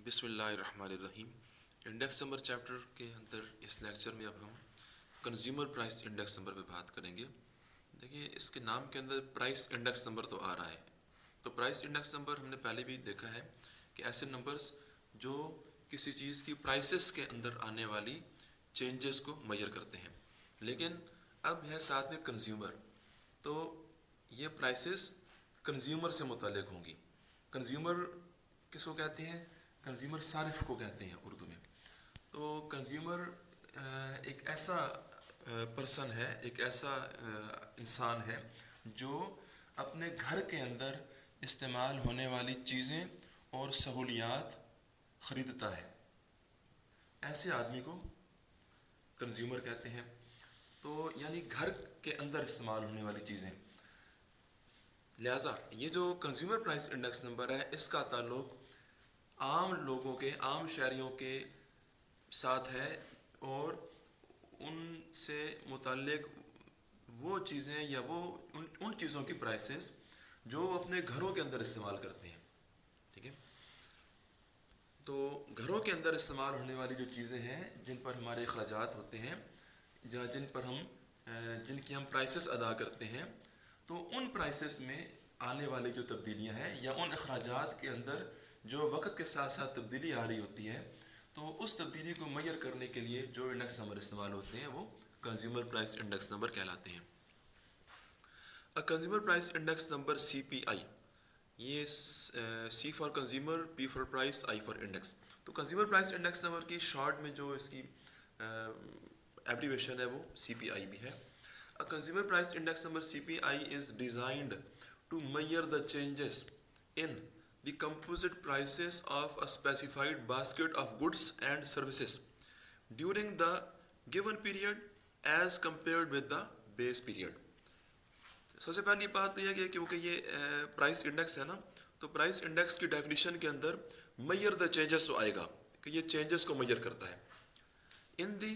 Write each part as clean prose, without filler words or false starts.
बिस्मिल्लाहिर्रहमानिर्रहीम। Index number chapter के अंदर इस लेक्चर में अब हम कंज्यूमर प्राइस इंडेक्स नंबर पे बात करेंगे। देखिए, इसके नाम के अंदर प्राइस इंडेक्स नंबर तो आ रहा है। तो प्राइस इंडेक्स नंबर हमने पहले भी देखा है कि ऐसे नंबर्स जो किसी चीज़ की प्राइसेस के अंदर आने वाली चेंजेस को मेजर करते हैं। लेकिन अब है साथ में कंज्यूमर, तो ये प्राइसेस कंज्यूमर से मुताल्लिक होंगी। कंज्यूमर किसको कहते हैं? कंज्यूमर सारिफ को कहते हैं उर्दू में। तो कंज्यूमर एक ऐसा पर्सन है, एक ऐसा इंसान है जो अपने घर के अंदर इस्तेमाल होने वाली चीज़ें और सहूलियात ख़रीदता है। ऐसे आदमी को कंज्यूमर कहते हैं। तो यानी घर के अंदर इस्तेमाल होने वाली चीज़ें। लिहाजा ये जो कंज्यूमर प्राइस इंडेक्स नंबर है, इसका ताल्लुक आम लोगों के, आम शहरियों के साथ है और उनसे मुताल्लिक वो चीज़ें या वो उन चीज़ों की प्राइसेस जो अपने घरों के अंदर इस्तेमाल करते हैं। ठीक है, तो घरों के अंदर इस्तेमाल होने वाली जो चीज़ें हैं, जिन पर हमारे अखराजात होते हैं या जिन पर जिनकी हम प्राइसेस अदा करते हैं, तो उन प्राइसेस में आने वाली जो तब्दीलियां हैं या उन अखराजात के अंदर जो वक्त के साथ साथ तब्दीली आ रही होती है, तो उस तब्दीली को मेजर करने के लिए जो इंडेक्स नंबर इस्तेमाल होते हैं वो कंज्यूमर प्राइस इंडेक्स नंबर कहलाते हैं। Consumer price index number CPI, ये C for consumer, P for price, I for index. तो कंज्यूमर प्राइस इंडेक्स नंबर की शॉर्ट में जो इसकी एब्रीवेशन है वो CPI भी है। A consumer price index number CPI is designed to measure the changes in the composite prices of a specified basket of goods and services during the given period as compared with the base period. सबसे पहली बात तो यह कि क्योंकि ये price index है ना, तो प्राइस इंडेक्स की डेफिनेशन के अंदर मेजर द चेंजेस तो आएगा कि ये चेंजेस को मेजर करता है इन दी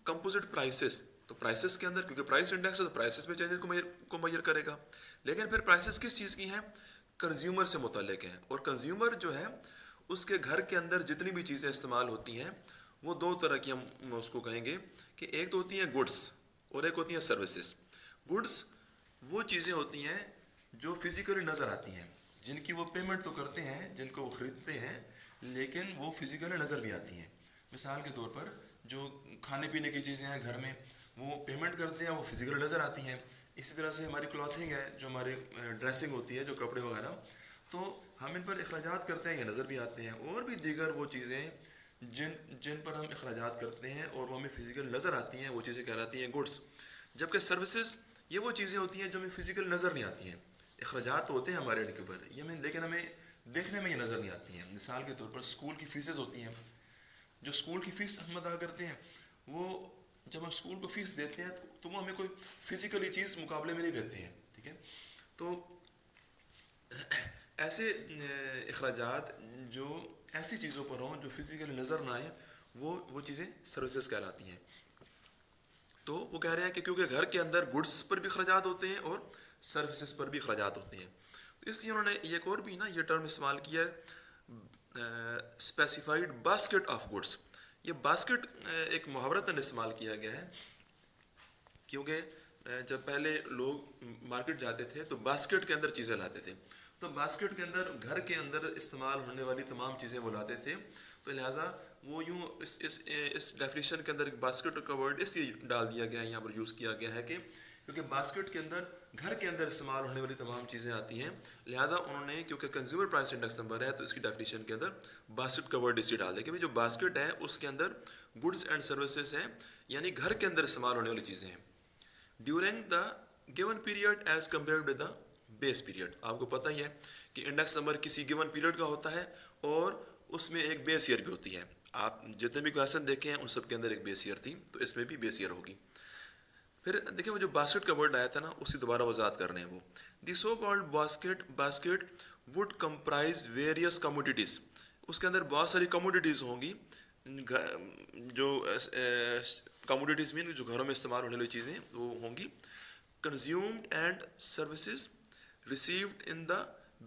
कंपोजिट प्राइसेस। तो प्राइसेस के अंदर, क्योंकि प्राइस इंडेक्स है तो प्राइसेस में चेंजेस को मेजर करेगा। लेकिन फिर प्राइसेस किस चीज़ की हैं? कंज्यूमर से मुताल्लिक हैं। और कंज्यूमर जो है उसके घर के अंदर जितनी भी चीज़ें इस्तेमाल होती हैं वो दो तरह की हम उसको कहेंगे कि एक तो होती हैं गुड्स और एक होती हैं सर्विसेज। गुड्स वो चीज़ें होती हैं जो फिज़िकली नज़र आती हैं, जिनकी वो पेमेंट तो करते हैं, जिनको वो ख़रीदते हैं, लेकिन वो फिज़िकली नज़र भी आती हैं। मिसाल के तौर पर जो खाने पीने की चीज़ें हैं घर में, वो पेमेंट करते हैं, वो फिज़िकली नज़र आती हैं। इसी तरह से हमारी क्लॉथिंग है, जो हमारी ड्रेसिंग होती है, जो कपड़े वगैरह, तो हम इन पर अखराजात करते हैं, ये नज़र भी आते हैं। और भी दीगर वो चीज़ें जिन जिन पर हम अखराजात करते हैं और वो हमें फ़िज़िकल नज़र आती हैं, वो चीज़ें कहलाती हैं गुड्स। जबकि सर्विसेज ये वो चीज़ें होती हैं जो हमें फ़िज़िकल नज़र नहीं आती हैं। अखराजात तो होते हैं हमारे इनके ऊपर, ये हमें, लेकिन हमें देखने में ये नज़र नहीं आती हैं। मिसाल के तौर पर स्कूल की फ़ीसेस होती हैं। जो स्कूल की फ़ीस हम अदा करते हैं, वो जब हम स्कूल को फ़ीस देते हैं तो वो हमें कोई फ़िज़िकली चीज़ मुकाबले में नहीं देते हैं। ठीक है, तो ऐसे अखराजात जो ऐसी चीज़ों पर हों जो फ़िज़िकली नज़र ना आए, वो चीज़ें सर्विसेज कहलाती हैं। तो वो कह रहे हैं कि क्योंकि घर के अंदर गुड्स पर भी अखराजात होते हैं और सर्विसेज पर भी अखराजात होते हैं, तो इसलिए उन्होंने एक और भी ना ये टर्म इस्तेमाल किया है, स्पेसिफाइड बास्केट ऑफ गुड्स। ये बास्केट एक मुहावरतन इस्तेमाल किया गया है, क्योंकि जब पहले लोग मार्केट जाते थे तो बास्केट के अंदर चीज़ें लाते थे। तो बास्केट के अंदर घर के अंदर इस्तेमाल होने वाली तमाम चीज़ें वो लाते थे। तो लिहाजा वो यूँ इस डेफिनेशन के अंदर बास्केट का वर्ड इसलिए डाल दिया गया है, यहाँ पर यूज़ किया गया है कि क्योंकि बास्केट के अंदर घर के अंदर इस्तेमाल होने वाली तमाम चीज़ें आती हैं। लिहाजा उन्होंने, क्योंकि कंज्यूमर प्राइस इंडेक्स नंबर है, तो इसकी डेफिनेशन के अंदर बास्केट का वर्ड इसलिए डाल दिया कि भाई जो बास्केट है उसके अंदर गुड्स एंड सर्विसेज हैं, यानी घर के अंदर इस्तेमाल होने वाली चीज़ें हैं during the given period as compare with the base period. आपको पता ही है कि इंडेक्स नंबर किसी गिवन पीरियड का होता है और उसमें एक बेस ईयर भी होती है। आप जितने भी क्वेश्चन देखे हैं उन सब के अंदर एक बेस ईयर थी, तो इसमें भी बेस ईयर होगी। फिर देखिए, वो जो बास्केट का वर्ड आया था ना, उसकी दोबारा वजाहत कर रहे हैं वो। The so called basket would comprise various commodities. उसके अंदर बहुत सारी कमोडिटीज़ होंगी, जो कमोडिटीज़ मीन जो घरों में इस्तेमाल होने वाली चीज़ें वो होंगी। Consumed and services received in the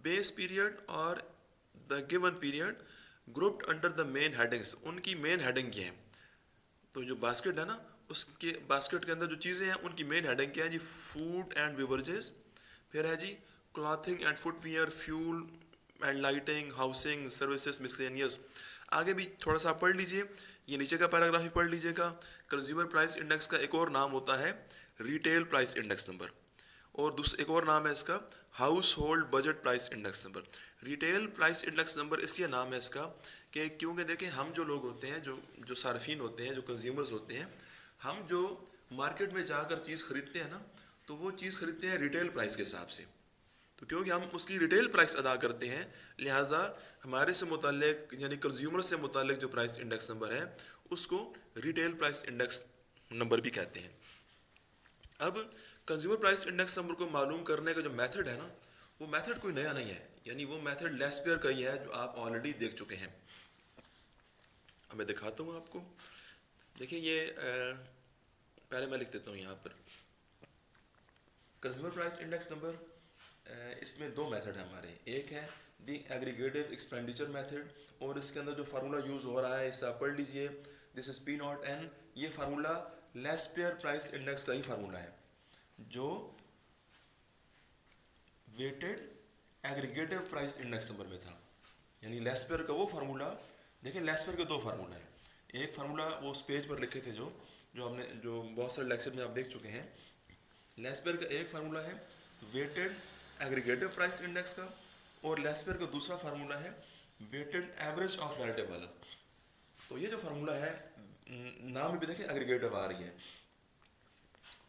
base period और the given period grouped under the main headings, उनकी मेन हेडिंग क्या है। तो जो बास्केट है ना, उसके बास्केट के अंदर जो चीज़ें हैं उनकी मेन हेडिंग क्या है जी, फूड एंड बेवरेजेस, फिर है जी clothing and footwear, fuel and lighting, housing services, miscellaneous. आगे भी थोड़ा सा आप पढ़ लीजिए, ये नीचे का पैराग्राफ ही पढ़ लीजिएगा। कंज्यूमर प्राइस इंडेक्स का एक और नाम होता है रिटेल प्राइस इंडेक्स नंबर, और दूसरा एक और नाम है इसका house hold budget price index number. Retail price index number इसलिए नाम है इसका कि क्योंकि देखें हम जो लोग होते हैं, जो जो सार्फिन होते हैं, जो कंज्यूमर्स होते हैं, हम जो मार्केट में जाकर चीज़ खरीदते हैं ना, तो वो चीज़ खरीदते हैं रिटेल प्राइस के हिसाब से। तो क्योंकि हम उसकी रिटेल प्राइस अदा करते हैं, लिहाजा हमारे से मुताल्लिक यानी कंज्यूमर से मुताल्लिक जो प्राइस इंडेक्स नंबर है उसको रिटेल प्राइस इंडेक्स नंबर भी कहते हैं। अब कंज्यूमर प्राइस इंडेक्स नंबर को मालूम करने का जो मेथड है ना, वो मेथड कोई नया नहीं है, यानी वो मेथड लेस्पेयर का ही है जो आप ऑलरेडी देख चुके हैं। अब मैं दिखाता हूँ आपको। देखिए ये पहले मैं लिख देता हूँ यहाँ पर कंज्यूमर प्राइस इंडेक्स नंबर। इसमें दो मेथड है हमारे, एक है द एग्रीगेटिव एक्सपेंडिचर मेथड, और इसके अंदर जो फार्मूला यूज़ हो रहा है इसे आप पढ़ लीजिए, this is P not N. ये फार्मूला लेस्पेयर प्राइस इंडेक्स का ही फार्मूला है, जो weighted aggregative price index number में था। यानी लेस्पेयर का वो फार्मूला, देखिए लेस्पेयर के दो फार्मूला है। एक फार्मूला वो उस पेज पर लिखे थे जो जो हमने जो बहुत सारे लेक्चर में आप देख चुके हैं। लेस्पेयर का एक फार्मूला है वेटेड एग्रीगेटिव प्राइस इंडेक्स का, और लेस्पेयर का दूसरा फार्मूला है वेटेड एवरेज ऑफ रिलेटिव वाला। तो ये जो फार्मूला है, नाम में भी देखिए एग्रीगेटिव आ रही है,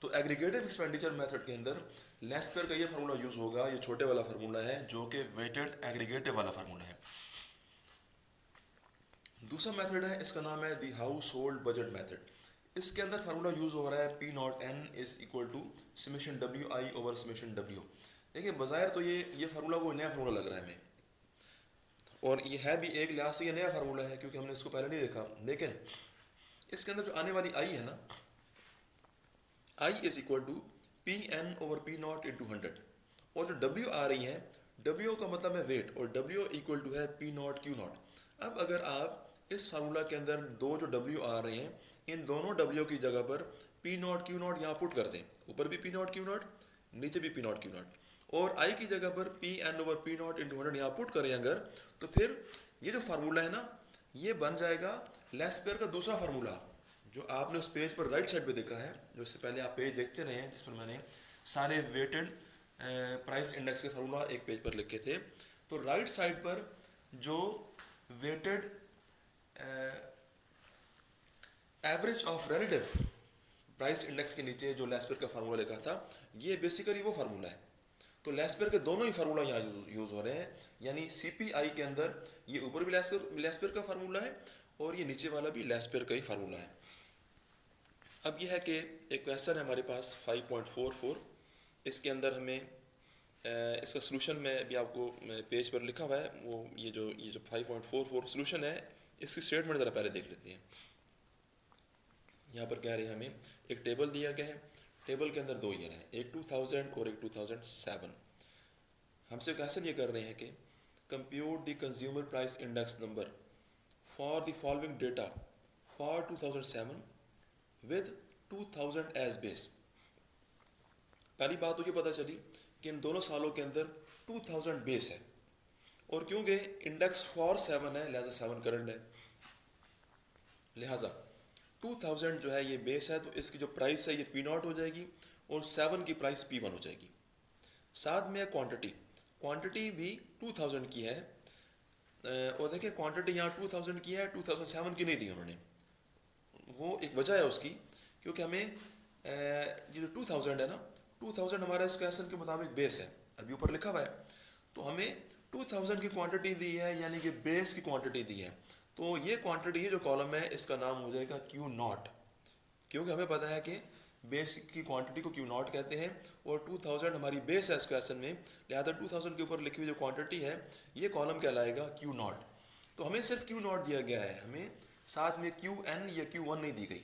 तो एग्रीगेटिव एक्सपेंडिचर मेथड के अंदर लेस्पेयर का ये फार्मूला यूज होगा। ये छोटे वाला फार्मूला है जो कि वेटेड एग्रीगेटिव वाला फार्मूला है। दूसरा मेथड है, इसका नाम है the household budget method. इसके अंदर फार्मूला यूज हो रहा है P not N is equal to summation W I over summation W. देखिए बाज़ाहिर तो ये फार्मूला कोई नया फार्मूला लग रहा है हमें, और ये है भी एक लिहाज से ये नया फार्मूला है क्योंकि हमने इसको पहले नहीं देखा। लेकिन इसके अंदर जो आने वाली आई है ना, I is equal to P N over P not into 100, और जो डब्ल्यू आ रही है, डब्ल्यू का मतलब है वेट, और डब्ल्यू इक्वल टू है पी नॉट क्यू नॉट। अब अगर आप इस फार्मूला के अंदर दो जो डब्ल्यू आ रहे हैं, इन दोनों डब्ल्यू की जगह पर पी नॉट क्यू नॉट यहाँ पुट कर दें, ऊपर भी पी नॉट क्यू नॉट, नीचे भी पी नॉट क्यू नॉट, और आई की जगह पर P N over P not into 100 यहाँ पुट करें अगर, तो फिर ये जो फार्मूला है ना, ये बन जाएगा लेस्पेयर का दूसरा फार्मूला, जो आपने उस पेज पर राइट साइड पे देखा है। जो इससे पहले आप पेज देखते रहे हैं जिस पर मैंने सारे वेटेड प्राइस इंडेक्स के फार्मूला एक पेज पर लिखे थे। तो राइट साइड पर जो weighted average of relative price index के नीचे जो लेस्पेयर का फार्मूला लिखा था, ये बेसिकली वो फार्मूला है। तो लेस्पेयर के दोनों ही फार्मूला यहाँ यूज हो रहे हैं, यानी सीपीआई के अंदर ये ऊपर भी लेस्पेयर का फार्मूला है, और ये नीचे वाला भी लेस्पेयर का ही फार्मूला है। अब यह है कि एक क्वेश्चन है हमारे पास 5.44, इसके अंदर हमें इसका सोल्यूशन में भी आपको पेज पर लिखा हुआ है, वो ये जो 5.44 सोल्यूशन है, इसकी स्टेटमेंट ज़रा पहले देख लेते हैं। यहाँ पर कह रहे हैं हमें एक टेबल दिया गया है, टेबल के अंदर दो ईयर हैं, एक 2000 और एक 2007। हमसे क्वेश्चन ये कर रहे हैं कि compute the consumer price index number for the following data for 2007 with 2000 as base. पहली बात तो ये पता चली कि इन दोनों सालों के अंदर 2000 बेस है, और क्योंकि इंडेक्स फॉर 7 है लिहाजा 7 करंट है, लिहाजा 2000 जो है ये बेस है, तो इसकी जो प्राइस है ये पी नॉट हो जाएगी, और 7 की प्राइस P1 हो जाएगी। साथ में क्वांटिटी, क्वांटिटी भी 2000 की है, और देखिए क्वांटिटी यहाँ 2000 की है, 2007 की नहीं दी उन्होंने। वो एक वजह है उसकी, क्योंकि हमें ये जो 2000 है ना, 2000 हमारा इस क्वेश्चन के मुताबिक बेस है, अभी ऊपर लिखा हुआ है, तो हमें 2000 की क्वांटिटी दी है, यानी कि बेस की क्वांटिटी दी है। तो ये क्वांटिटी, ये जो कॉलम है, इसका नाम हो जाएगा क्यू नॉट, क्योंकि हमें पता है कि बेस की क्वांटिटी को क्यू नॉट कहते हैं, और 2000 हमारी बेस है इस क्वेश्चन में, लिहाजा 2000 के ऊपर लिखी हुई जो क्वांटिटी है, ये कॉलम कहलाएगा क्यू नॉट। तो हमें सिर्फ क्यू नॉट दिया गया है, हमें साथ में क्यू एन या क्यू वन नहीं दी गई,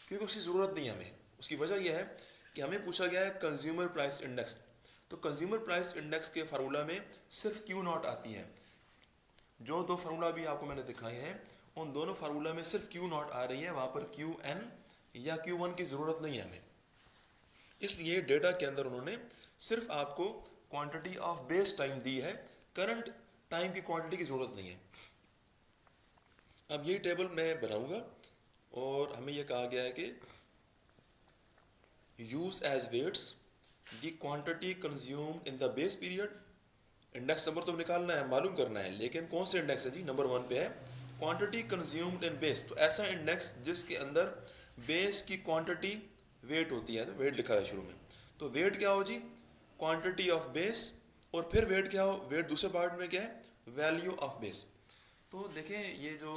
क्योंकि उसकी ज़रूरत नहीं है हमें। उसकी वजह यह है कि हमें पूछा गया है कंज्यूमर प्राइस इंडेक्स, तो कंज्यूमर प्राइस इंडेक्स के फार्मूला में सिर्फ क्यू नॉट आती है, जो दो फार्मूला भी आपको मैंने दिखाए हैं उन दोनों फार्मूला में सिर्फ क्यू नॉट आ रही है, वहाँ पर क्यू एन या क्यू वन की ज़रूरत नहीं है हमें। इसलिए डेटा के अंदर उन्होंने सिर्फ आपको क्वांटिटी ऑफ बेस टाइम दी है, करंट टाइम की क्वांटिटी की ज़रूरत नहीं है। अब यही टेबल मैं बनाऊंगा और हमें यह कहा गया है कि use as weights the quantity consume in the base period. Index number तो निकालना है, मालूम करना है, लेकिन कौन से इंडेक्स है जी? नंबर 1 पे है क्वांटिटी कंज्यूम्ड इन बेस, तो ऐसा इंडेक्स जिसके अंदर बेस की क्वांटिटी वेट होती है, तो वेट लिखा है शुरू में। तो वेट क्या हो जी? क्वांटिटी ऑफ बेस, और फिर वेट क्या हो? वेट दूसरे पार्ट में क्या है? Value of base. तो देखें ये जो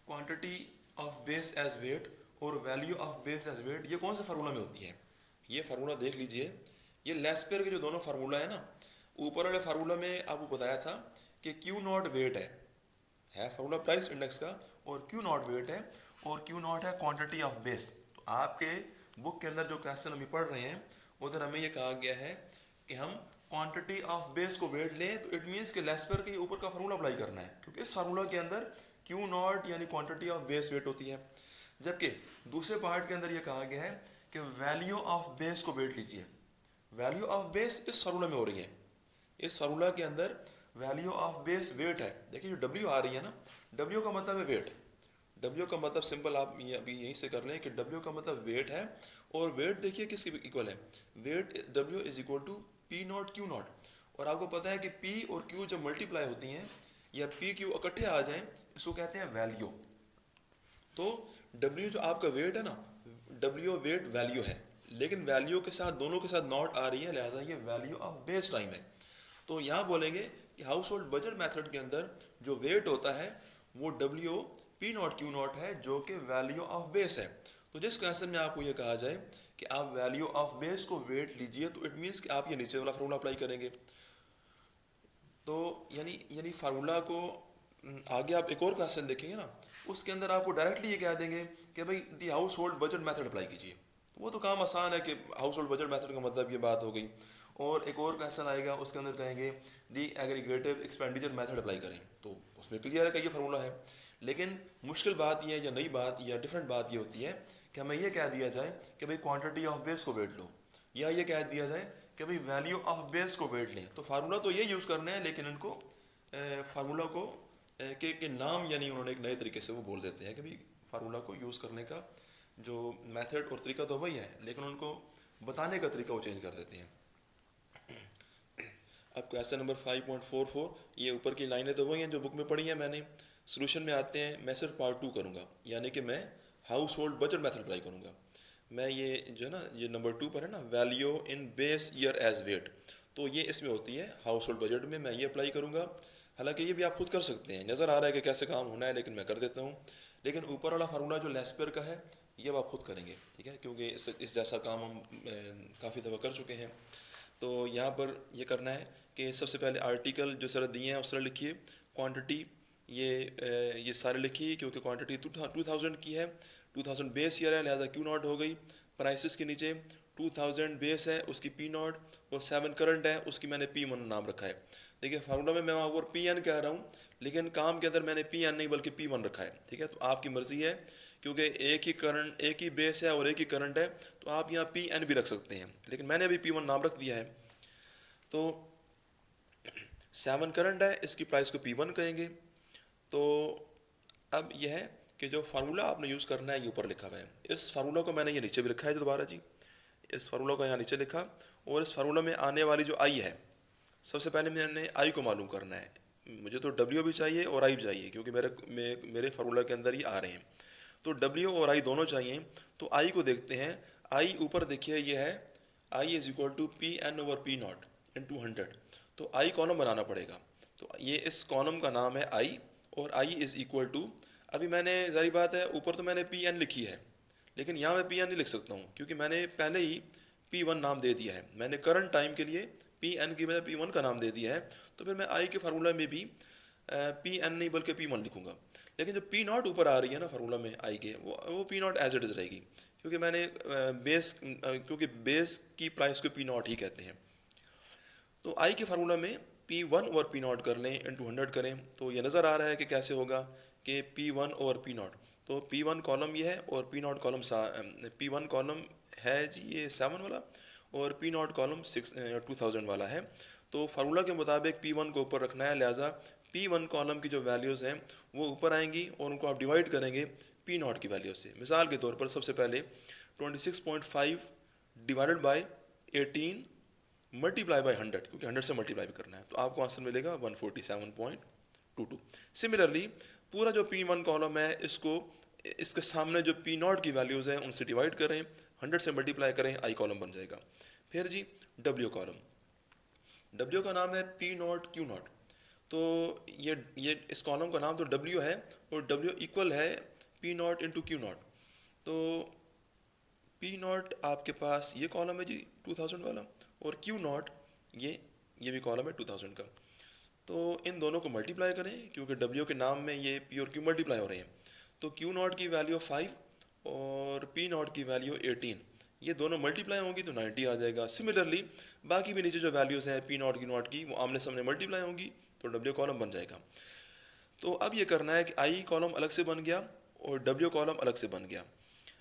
quantity of base as weight और value of base as weight, ये कौन से फार्मूला में होती है? ये फार्मूला देख लीजिए, ये लेस्पेयर के जो दोनों फार्मूला है ना, ऊपर वाले फार्मूला में आपको बताया था कि क्यू नॉट वेट है फार्मूला प्राइस इंडेक्स का, और क्यू नॉट वेट है, और क्यू नॉट है क्वांटिटी ऑफ बेस। तो आपके बुक के अंदर जो क्वेश्चन हम पढ़ रहे हैं उधर हमें ये कहा गया है कि हम क्वांटिटी ऑफ बेस को वेट लें, तो इट मीन्स कि लेस्पेयर के ऊपर का फार्मूला अप्लाई करना है, क्योंकि इस फार्मूला के अंदर क्यू नॉट यानी क्वांटिटी ऑफ बेस वेट होती है, जबकि दूसरे पार्ट के अंदर ये कहा गया है कि वैल्यू ऑफ बेस को वेट लीजिए। वैल्यू ऑफ बेस इस फार्मूला में हो रही है, इस फार्मूला के अंदर वैल्यू ऑफ बेस वेट है। देखिए जो W आ रही है ना, W का मतलब है वेट। W का मतलब सिंपल आप ये अभी यहीं से कर लें कि W का मतलब वेट है, और वेट देखिए किसके इक्वल है? Weight W is equal to P not Q not. और आपको पता है कि P और Q जब मल्टीप्लाई होती हैं या P Q इकट्ठे आ जाएं, इसको कहते हैं वैल्यू। तो W जो आपका वेट है ना, W वेट वैल्यू है, लेकिन वैल्यू के साथ दोनों के साथ नॉट आ रही है, लिहाजा ये वैल्यू ऑफ बेस टाइम है। तो यहाँ बोलेंगे कि हाउस होल्ड बजट मेथड के अंदर जो वेट होता है वो W P not Q not है, जो कि वैल्यू ऑफ बेस है। तो जिस क्वेश्चन में आपको ये कहा जाए कि आप वैल्यू ऑफ बेस को वेट लीजिए, तो इट मीन्स कि आप ये नीचे वाला फार्मूला अप्लाई करेंगे। तो यानी फार्मूला को आगे आप एक और क्वेश्चन देखेंगे ना, उसके अंदर आपको डायरेक्टली ये कह देंगे कि भाई दी household budget method apply कीजिए। वो तो काम आसान है कि हाउस होल्ड बजट मेथड का मतलब ये बात हो गई। और एक और क्वेश्चन आएगा, उसके अंदर कहेंगे दी एग्रीगेटिव एक्सपेंडिचर मेथड अप्लाई करें, तो उसमें क्लियर है कि ये फार्मूला है। लेकिन मुश्किल बात यह है, या नई बात या डिफरेंट बात ये होती है कि हमें ये कह दिया जाए कि भाई क्वांटिटी ऑफ बेस को वेट लो, या ये कह दिया जाए कि भाई वैल्यू ऑफ बेस को वेट लें। तो फार्मूला तो ये यूज़ करना है, लेकिन इनको फार्मूला को के नाम यानी उन्होंने एक नए तरीके से वो बोल देते हैं कि भाई फार्मूला को यूज़ करने का जो मेथड और तरीका तो वही है, लेकिन उनको बताने का तरीका वो चेंज कर देते हैं। अब क्वेश्चन नंबर 5.44, ये ऊपर की लाइनें तो वही हैं जो बुक में पढ़ी हैं मैंने। सोल्यूशन में आते हैं, मैं सिर्फ पार्ट 2 करूँगा, यानी कि मैं house hold budget method apply करूँगा। मैं ये जो है ना, ये नंबर 2 पर है ना, value in base year as weight, तो ये इसमें होती है हाउस होल्ड बजट में, मैं ये अप्लाई करूँगा। हालांकि ये भी आप खुद कर सकते हैं, नज़र आ रहा है कि कैसे काम होना है, लेकिन मैं कर देता हूँ। लेकिन ऊपर वाला फार्मूला जो लेस्पेयर का है, ये आप खुद करेंगे, ठीक है, क्योंकि इस जैसा काम हम काफ़ी दफ़ा कर चुके हैं। तो यहाँ पर ये करना है कि सबसे पहले आर्टिकल जो सारे दिए हैं उस तरह लिखिए, क्वांटिटी ये सारे लिखिए, क्योंकि क्वांटिटी 2000 की है, 2000 बेस ईयर है, लिहाजा क्यू नॉट हो गई। प्राइसेस के नीचे 2000 बेस है, उसकी पी नॉट, और 7 करंट है, उसकी मैंने P1 नाम रखा है। देखिए फार्मूला में मैं वहाँ पर PN कह रहा हूँ, लेकिन काम के अंदर मैंने PN नहीं बल्कि P1 रखा है, ठीक है। तो आपकी मर्ज़ी है, क्योंकि एक ही करंट, एक ही बेस है और एक ही करंट है, तो आप यहाँ PN भी रख सकते हैं, लेकिन मैंने अभी P1 नाम रख दिया है। तो 7 करंट है, इसकी प्राइस को P1 कहेंगे। तो अब यह है कि जो फार्मूला आपने यूज़ करना है ये ऊपर लिखा हुआ है, इस फार्मूला को मैंने ये नीचे भी लिखा है दोबारा जी, इस फार्मूला को यहाँ नीचे लिखा, और इस फार्मूला में आने वाली जो आई है, सबसे पहले मैंने आई को मालूम करना है। मुझे तो W भी चाहिए और आई भी चाहिए, क्योंकि मेरे फार्मूला के अंदर ही आ रहे हैं, तो W और आई दोनों चाहिए। तो आई को देखते हैं, आई ऊपर देखिए ये है, I is equal to PN over P nought in 200। तो आई कॉलम बनाना पड़ेगा, तो ये इस कॉलम का नाम है आई, और आई इज इक्वल टू, अभी मैंने जारी बात है ऊपर तो मैंने PN लिखी है, लेकिन यहाँ मैं PN नहीं लिख सकता हूँ, क्योंकि मैंने पहले ही P1 नाम दे दिया है, मैंने करंट टाइम के लिए PN की वजह P1 का नाम दे दिया है। तो फिर मैं आई के फार्मूला में भी PN नहीं बल्कि P1 लिखूंगा, लेकिन जो P नॉट ऊपर आ रही है ना फार्मूला में आई के, वो P not as it is रहेगी, क्योंकि मैंने क्योंकि बेस की प्राइस को P नॉट ही कहते हैं। तो आई के फार्मूला में P1 और P0 कर लें इंटू 100 करें तो ये नज़र आ रहा है कि कैसे होगा कि P1 और P0, तो P1 कॉलम ये है और P0 कॉलम P1 कॉलम है जी ये 7 वाला और P0 कॉलम 2000 वाला है। तो फार्मूला के मुताबिक P1 को ऊपर रखना है, लिहाजा P1 कॉलम की जो वैल्यूज़ हैं वो ऊपर आएंगी और उनको आप डिवाइड करेंगे P0 की वैल्यू से। मिसाल के तौर पर सबसे पहले 26.5 डिवाइडेड बाई 18 मल्टीप्लाई बाई 100, क्योंकि 100 से मल्टीप्लाई भी करना है, तो आपको आंसर मिलेगा 147.22। सिमिलरली पूरा जो P1 कॉलम है इसको इसके सामने जो P0 की वैल्यूज़ हैं उनसे डिवाइड करें, 100 से मल्टीप्लाई करें, आई कॉलम बन जाएगा। फिर जी W कॉलम, W का नाम है P0 Q0, तो ये इस कॉलम का नाम तो W है और W इक्वल है P0 इंटू Q0। तो P0 आपके पास ये कॉलम है जी 2000 वाला और Q0 ये भी कॉलम है 2000 का। तो इन दोनों को मल्टीप्लाई करें क्योंकि W के नाम में ये P और Q मल्टीप्लाई हो रहे हैं। तो Q0 की वैल्यू 5 और P0 की वैल्यू 18, ये दोनों मल्टीप्लाई होंगी तो 90 आ जाएगा। सिमिलरली बाकी भी नीचे जो वैल्यूज़ हैं P0 Q0 की वो आमने सामने मल्टीप्लाई होंगी तो W कॉलम बन जाएगा। तो अब ये करना है कि I कॉलम अलग से बन गया और W कॉलम अलग से बन गया।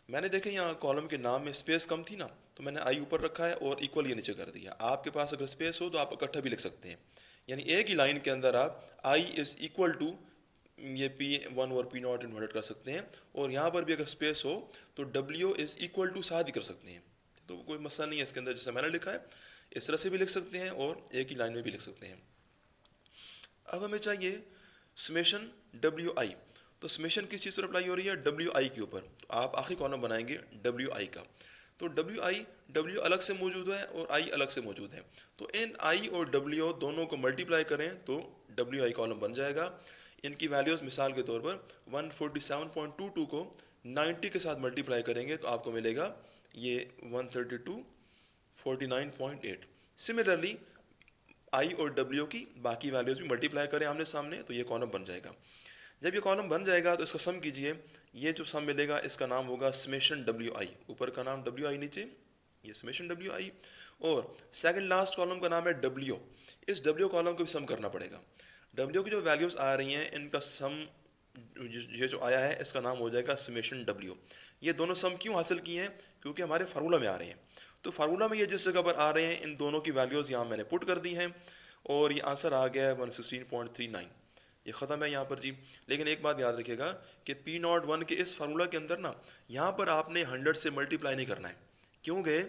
मैंने देखे यहाँ कॉलम के नाम में स्पेस कम थी ना, तो मैंने आई ऊपर रखा है और इक्वल ये नीचे कर दिया। आपके पास अगर स्पेस हो तो आप इकट्ठा भी लिख सकते हैं, यानी एक ही लाइन के अंदर आप आई इज़ इक्वल टू ये P1 और P0 इन्वर्ट कर सकते हैं, और यहाँ पर भी अगर स्पेस हो तो W इज़ इक्वल टू साथ ही कर सकते हैं। तो कोई मसला नहीं है इसके अंदर, जैसे मैंने लिखा है इस तरह से भी लिख सकते हैं और एक ही लाइन में भी लिख सकते हैं। अब हमें चाहिए समेशन WI, तो समेशन किस चीज़ पर अप्लाई हो रही है? WI के ऊपर। तो आप आखिरी कॉलम बनाएंगे WI का, तो W अलग से मौजूद है और I अलग से मौजूद है, तो इन I और W दोनों को मल्टीप्लाई करें तो WI कॉलम बन जाएगा। इनकी वैल्यूज़ मिसाल के तौर पर 147.22 को 90 के साथ मल्टीप्लाई करेंगे तो आपको मिलेगा ये 132.49.8। सिमिलरली आई और W की बाकी वैल्यूज़ भी मल्टीप्लाई करें आमने सामने तो ये कॉलम बन जाएगा। जब ये कॉलम बन जाएगा तो इसका सम कीजिए, ये जो सम मिलेगा इसका नाम होगा समेशन WI, ऊपर का नाम WI, नीचे ये समेशन WI, और सेकंड लास्ट कॉलम का नाम है W। इस W कॉलम को भी सम करना पड़ेगा। W की जो वैल्यूज़ आ रही हैं इनका सम ये जो आया है इसका नाम हो जाएगा समेशन W। ये दोनों सम क्यों हासिल किए हैं? क्योंकि हमारे फार्मूला में आ रहे हैं, तो फार्मूला में ये जिस जगह पर आ रहे हैं इन दोनों की वैल्यूज़ यहाँ मैंने पुट कर दी हैं और ये आंसर आ गया है 116.39। ये ख़त्म है यहाँ पर जी। लेकिन एक बात याद रखिएगा कि P01 के इस फार्मूला के अंदर ना यहाँ पर आपने 100 से मल्टीप्लाई नहीं करना है, क्योंकि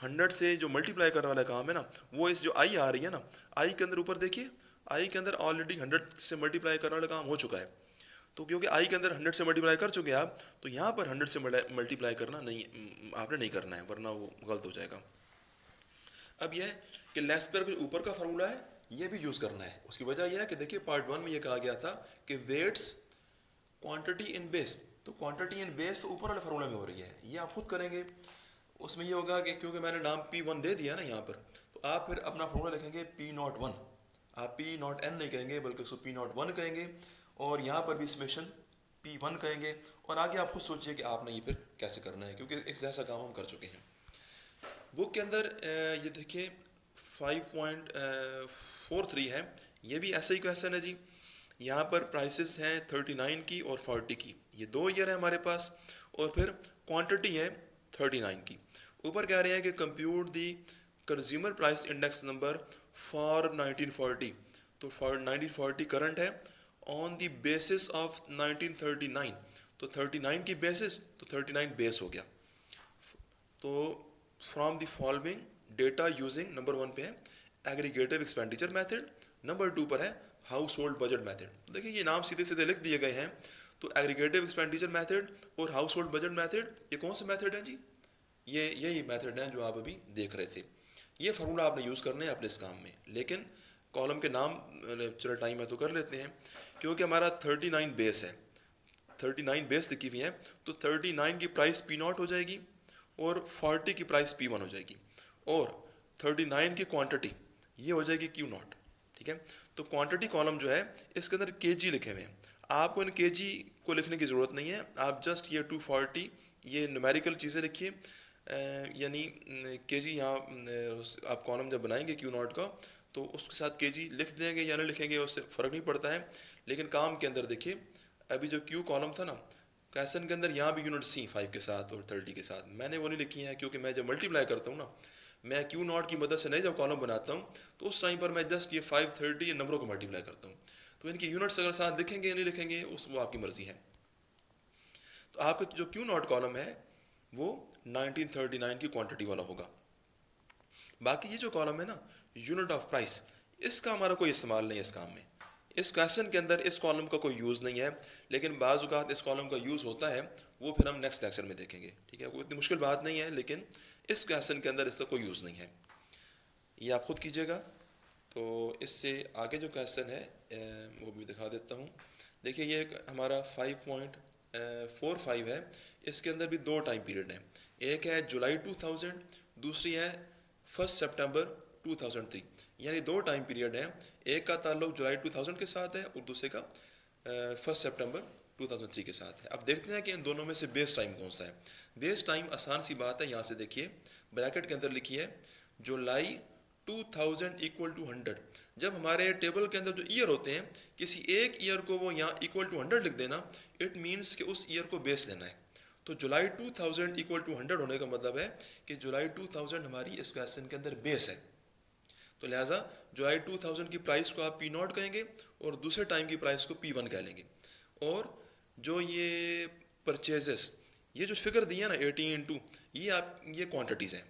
100 से जो मल्टीप्लाई करने वाला काम है ना वो इस जो आई आ रही है ना, आई के अंदर ऊपर देखिए, आई के अंदर ऑलरेडी 100 से मल्टीप्लाई करने वाला काम हो चुका है। तो क्योंकि आई के अंदर 100 से मल्टीप्लाई कर चुके हैं आप, तो यहाँ पर 100 से मल्टीप्लाई करना नहीं, आपने नहीं करना है, वरना वो गलत हो जाएगा। अब यह है कि लेस पर जो ऊपर का फार्मूला है ये भी यूज़ करना है। उसकी वजह यह है कि देखिए पार्ट 1 में ये कहा गया था कि वेट्स क्वांटिटी इन बेस, तो क्वांटिटी इन बेस ऊपर वाले फार्मूला में हो रही है, ये आप खुद करेंगे। उसमें ये होगा कि क्योंकि मैंने नाम P1 दे दिया ना यहाँ पर, तो आप फिर अपना फार्मूला लिखेंगे P01, आप P0n नहीं कहेंगे बल्कि उसको P01 कहेंगे, और यहाँ पर भी समेशन P1 कहेंगे, और आगे आप खुद सोचिए कि आपने ये फिर कैसे करना है, क्योंकि एक जैसा काम हम कर चुके हैं। बुक के अंदर ये देखिए 5.43 है, ये भी ऐसा ही क्वेश्चन है जी। यहाँ पर प्राइसेस हैं 39 की और 40 की, ये दो ईयर है हमारे पास, और फिर क्वांटिटी है 39 की। ऊपर कह रहे हैं कि compute the consumer price index number for 1940, तो फॉर 1940 करंट है ऑन द बेसिस ऑफ 1939, तो 39 की बेसिस, तो 39 बेस हो गया। तो from the following data using, number 1 पे है एग्रीगेटिव एक्सपेंडिचर मेथड, नंबर 2 पर है हाउस होल्ड बजट मेथड। देखिए ये नाम सीधे सीधे लिख दिए गए हैं, तो एग्रीगेटिव एक्सपेंडिचर मेथड और हाउस होल्ड बजट मेथड, ये कौन से मेथड है जी? ये यही मेथड हैं जो आप अभी देख रहे थे। ये फार्मूला आपने यूज़ करने हैं अपने इस काम में, लेकिन कॉलम के नाम चलो टाइम है तो कर लेते हैं, क्योंकि हमारा 39 बेस है, 39 बेस लिखी हुई है, तो 39 की प्राइस P0 हो जाएगी और 40 की प्राइस P1 हो जाएगी, और 39 की क्वांटिटी ये हो जाएगी Q0, ठीक है। तो क्वांटिटी कॉलम जो है इसके अंदर kg लिखे हुए हैं, आपको इन kg को लिखने की ज़रूरत नहीं है, आप जस्ट ये 240 ये न्यूमेरिकल चीज़ें लिखिए, यानी kg यहाँ आप कॉलम जब बनाएंगे Q0 का तो उसके साथ केजी लिख देंगे या नहीं लिखेंगे उससे फ़र्क नहीं पड़ता है। लेकिन काम के अंदर देखिए, अभी जो क्यू कॉलम था ना क्वेश्चन के अंदर, यहाँ भी यूनिट सी 5 के साथ और 30 के साथ मैंने वो नहीं लिखी है, क्योंकि मैं जब मल्टीप्लाई करता हूँ ना, मैं क्यू नॉट की मदद से नहीं जब कॉलम बनाता हूँ तो उस टाइम पर मैं जस्ट ये 5 30 ये नंबरों को मल्टीप्लाई करता हूँ। तो इनकी यूनिट्स अगर साथ लिखेंगे या नहीं लिखेंगे उस वो आपकी मर्ज़ी है। तो आपका जो क्यू नॉट कॉलम है वो 1939 की क्वांटिटी वाला होगा। बाकी ये जो कॉलम है ना यूनिट ऑफ प्राइस, इसका हमारा कोई इस्तेमाल नहीं है इस काम में। इस क्वेश्चन के अंदर इस कॉलम का कोई यूज़ नहीं है, लेकिन बाज़ औक़ात इस कॉलम का यूज़ होता है, वो फिर हम नेक्स्ट लेक्चर में देखेंगे। ठीक है, कोई इतनी मुश्किल बात नहीं है, लेकिन इस क्वेश्चन के अंदर इसका कोई यूज़ नहीं है, ये आप खुद कीजिएगा। तो इससे आगे जो क्वेश्चन है वो भी दिखा देता हूँ। देखिए ये हमारा 5.45 है, इसके अंदर भी दो टाइम पीरियड हैं, एक है जुलाई 2000, दूसरी है 1 सितंबर 2003, यानी दो टाइम पीरियड हैं, एक का ताल्लुक जुलाई 2000 के साथ है और दूसरे का 1 सितंबर 2003 के साथ है। अब देखते हैं कि इन दोनों में से बेस टाइम कौन सा है। बेस टाइम आसान सी बात है, यहाँ से देखिए ब्रैकेट के अंदर लिखी है जुलाई 2000 इक्वल टू 100। जब हमारे टेबल के अंदर जो ईयर होते हैं, किसी एक ईयर को वो यहाँ इक्वल टू 100 लिख देना, इट मीन्स कि उस ईयर को बेस लेना है। तो जुलाई 2000 इक्वल टू 100 होने का मतलब है कि जुलाई 2000 हमारी इस क्वेश्चन के अंदर बेस है। तो लिहाजा जुलाई 2000 की प्राइस को आप P0 कहेंगे और दूसरे टाइम की प्राइस को P1 कह लेंगे। और जो ये परचेजेस, ये जो फिगर दी है ना 18 इंटू, ये क्वांटिटीज़ हैं।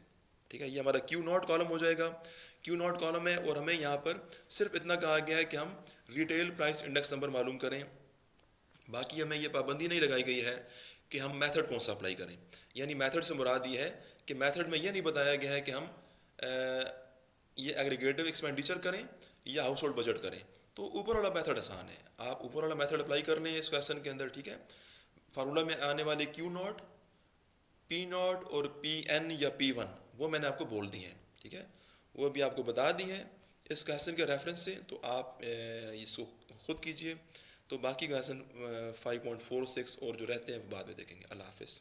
ठीक है, ये हमारा Q0 कॉलम हो जाएगा। Q0 कॉलम है और हमें यहाँ पर सिर्फ इतना कहा गया है कि हम रिटेल प्राइस इंडेक्स नंबर मालूम करें। बाकी हमें ये पाबंदी नहीं लगाई गई है कि हम मेथड कौन सा अप्लाई करें, यानी मेथड से मुराद ये है कि मेथड में ये नहीं बताया गया है कि हम ये एग्रीगेटिव एक्सपेंडिचर करें या हाउस होल्ड बजट करें। तो ऊपर वाला मेथड आसान है, आप ऊपर वाला मेथड अप्लाई कर लें इस क्वेश्चन के अंदर। ठीक है, फार्मूला में आने वाले Q0, P0 और Pn या P1 वो मैंने आपको बोल दी हैं। ठीक है, वो भी आपको बता दी हैं इस क्वेश्चन के रेफरेंस से, तो आप इसको खुद कीजिए। तो बाकी क्वेश्चन 5.46 और जो रहते हैं वो बाद में देखेंगे। अल्लाह हाफिज़।